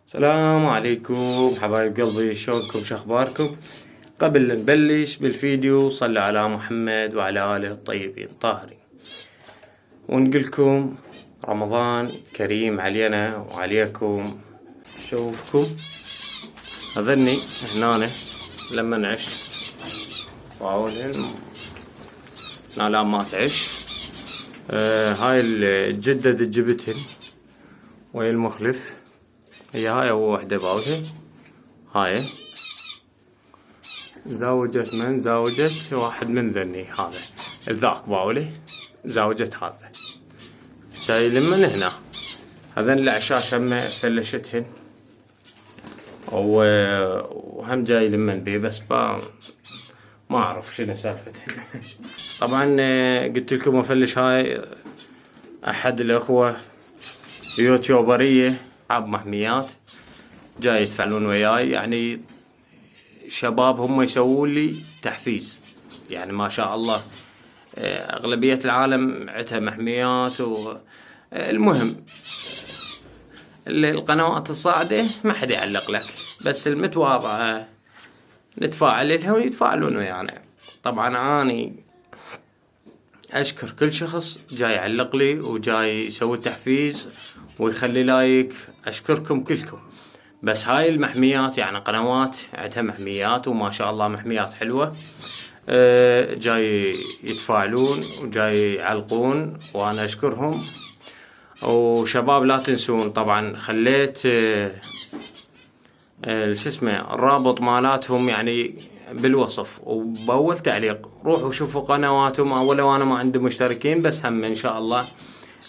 السلام عليكم حبايب قلبي، شلونكم؟ شخباركم؟ قبل لا نبلش بالفيديو صلوا على محمد وعلى آله الطيبين الطاهرين، ونقولكم رمضان كريم علينا وعليكم. شوفكم هذني هنا لما نعش وعولهن لا ما تعش. هاي الجدد جبتهن وهي المخلف، هي هاي وحدة باوجه، هاي زوجت من زوجت واحد من ذني، هذا الذاك باولي زوجت هذا جاي لمن هنا. هذن العشاش هم فلشتهن وهم جاي لمن بيه، بس ما اعرف شنو سالفتهن. طبعا قلت لكم افلش هاي احد الاخوة يوتيوبرية أصحاب محميات جاي يتفاعلون وياي، يعني شباب هم يسوون لي تحفيز، يعني ما شاء الله. أغلبية العالم عندها محميات المهم القنوات الصاعدة ما حد يعلق لك، بس المتواضعة نتفاعل لها ويتفاعلون ويانا. طبعا أني أشكر كل شخص جاي يعلق لي وجاي يسوي تحفيز ويخلي لايك، أشكركم كلكم. بس هاي المحميات يعني قنوات عندها محميات وما شاء الله محميات حلوة، جاي يتفاعلون وجاي يعلقون وأنا أشكرهم. وشباب لا تنسون، طبعا خليت شو اسمه الرابط مالاتهم يعني بالوصف وبأول تعليق، روحوا شوفوا قنواتهم، ولو أنا ما عندي مشتركين بس هم إن شاء الله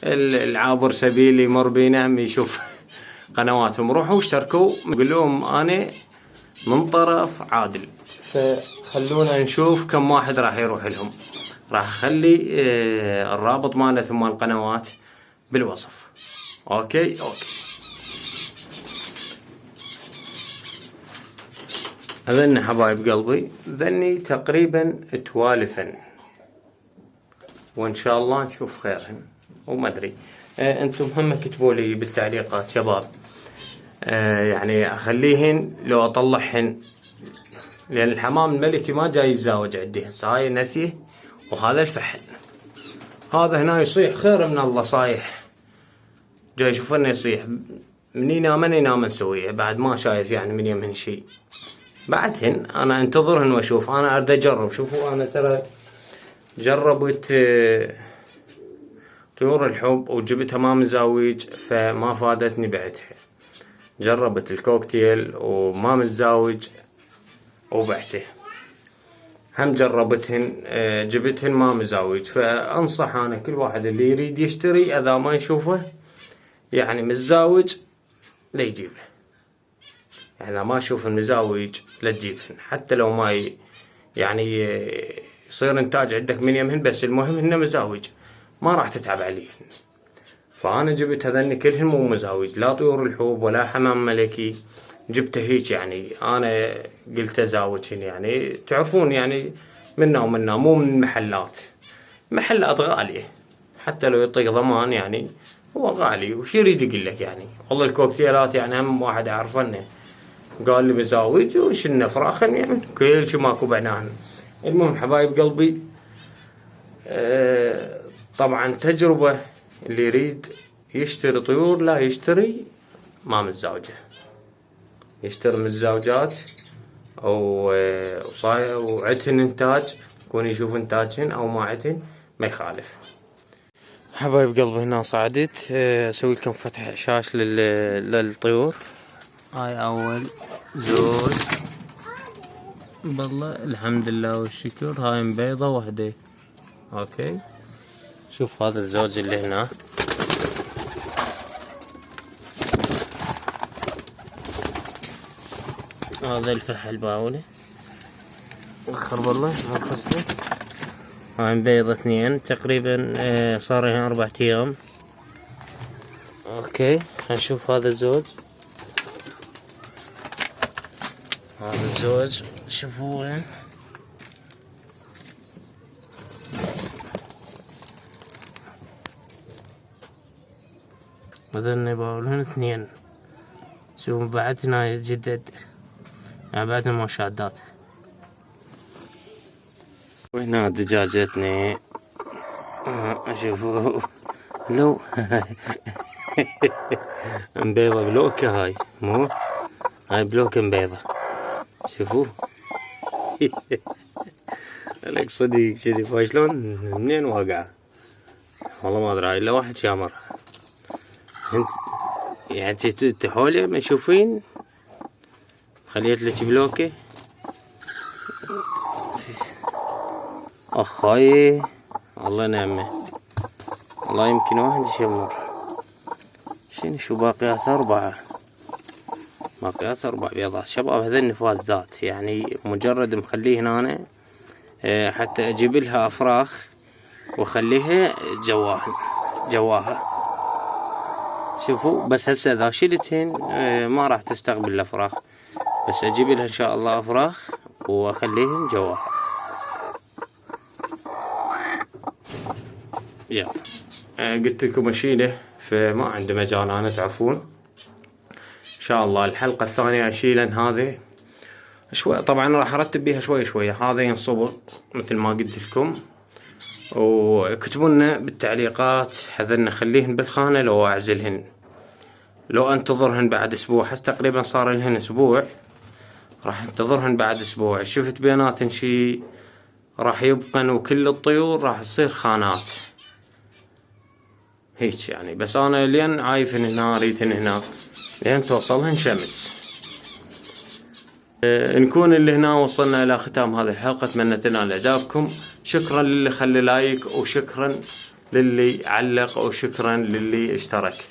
العابر سبيل يمر بينا هم يشوف قنواتهم، روحوا اشتركوا. نقول لهم أنا من طرف عادل، فخلونا نشوف كم واحد راح يروح لهم. راح أخلي الرابط مالتهم مال القنوات بالوصف. أوكي أذن حبايب قلبي، ذني تقريبا توالفن وإن شاء الله نشوف خيرهن، وما أدري أنتم هم اكتبوا لي بالتعليقات شباب، يعني أخليهن لو أطلعهن، لأن الحمام الملكي ما جاي يتزاوج عندي هسه. هاي نسيه وهذا الفحل، هذا هنا يصيح خير من الله صايح، جاي يشوفنا يصيح من ينام نسويه بعد ما شايف يعني من يمهن شي. بعدهن أنا أنتظرهن وأشوف، أنا أريد أجرب. شوفوا أنا ترى جربت طيور الحب وجبتها ما متزاوج فما فادتني بعتها. جربت الكوكتيل وما متزاوج وبعته. هم جربتهن جبتهن ما مزاوج. فأنصح أنا كل واحد اللي يريد يشتري إذا ما يشوفه يعني متزاوج لا يجيبه، يعني إذا ما أشوف المزاوج لا تجيبهن، حتى لو ما يعني يصير إنتاج عندك من يمهن، بس المهم إنه مزاوج ما راح تتعب عليهن. فأنا جبت هذني كلهن مو مزاوج، لا طيور الحوب ولا حمام ملكي، جبته هيك يعني أنا قلت أزاوجهن، يعني تعرفون يعني منا ومنا، مو من محلات غالية، حتى لو يعطيك ضمان يعني هو غالي. وش يريد يقول لك يعني؟ والله الكوكتيلات يعني هم واحد أعرفنه قال لي مزاوج وشلنا فراخن يعني كل شي ماكو بعنان. المهم حبايب قلبي، طبعا تجربة، اللي يريد يشتري طيور لا يشتري ما متزاوجة، يشتري متزاوجات وعدهن انتاج، يكون يشوف انتاجهن او ما عدهن ما يخالف. حبايب قلبي هنا صعدت اسوي لكم فتح شاش للطيور. هاي اول زوج بالله الحمد لله والشكر، هاي بيضة وحدة. اوكي شوف هذا الزوج اللي هنا، هذا الفحل باولي اخر بالله ما خسته. هاي بيضة اثنين تقريبا صار لها 4 ايام. اوكي هنشوف هذا الزوج، هذا الزوج شوفوا وين، مثلا باولهن 2 شوف بعد هنا يتجدد، يعني بعد المشادات. وهنا دجاجتنا شوفوا لو مبيضة بلوكة، هاي مو هاي بلوكة مبيضة، شوفوا لك صديق كذي شلون منين واقعة، والله ما ادري الا واحد شامرها. انت يعني تحولي ما تشوفين خليت لك بلوكة. اخاي الله نعمه، والله يمكن واحد يشمر. شو باقيات 4 بيضات شباب. هذا النفاذ ذات، يعني مجرد مخليه هنا حتى اجيب لها افراخ واخليها جواها. شوفوا بس هسه اذا شلتهن ما راح تستقبل الافراخ، بس اجيب لها ان شاء الله افراخ واخليهن جواها. يلا قلت لكم اشيله فما عنده مجال انا تعرفون. ان شاء الله الحلقة الثانية اشيله هذه شوي، طبعا راح ارتب بيها شوي. هذا ينصبر مثل ما قلت لكم، وكتبوا لنا بالتعليقات هذن اخليهن بالخانة لو اعزلهن، لو انتظرهن بعد اسبوع. هسه تقريبا صار لهن اسبوع، راح انتظرهن بعد اسبوع. شفت بيناتن شي راح يبقن، وكل الطيور راح تصير خانات هيك يعني. بس انا لين عايفن هنا ريتن هنا لين توصلهن شمس. نكون اللي هنا وصلنا الى ختام هذه الحلقة. اتمنى تنال اعجابكم. شكرا للي خلي لايك، وشكرا للي علق، وشكرا للي اشترك.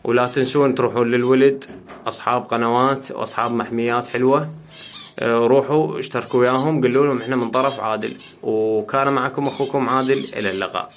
ولا تنسون تروحون للولد اصحاب قنوات واصحاب محميات حلوة، روحوا اشتركوا وياهم، قولوا لهم احنا من طرف عادل. وكان معكم اخوكم عادل، الى اللقاء.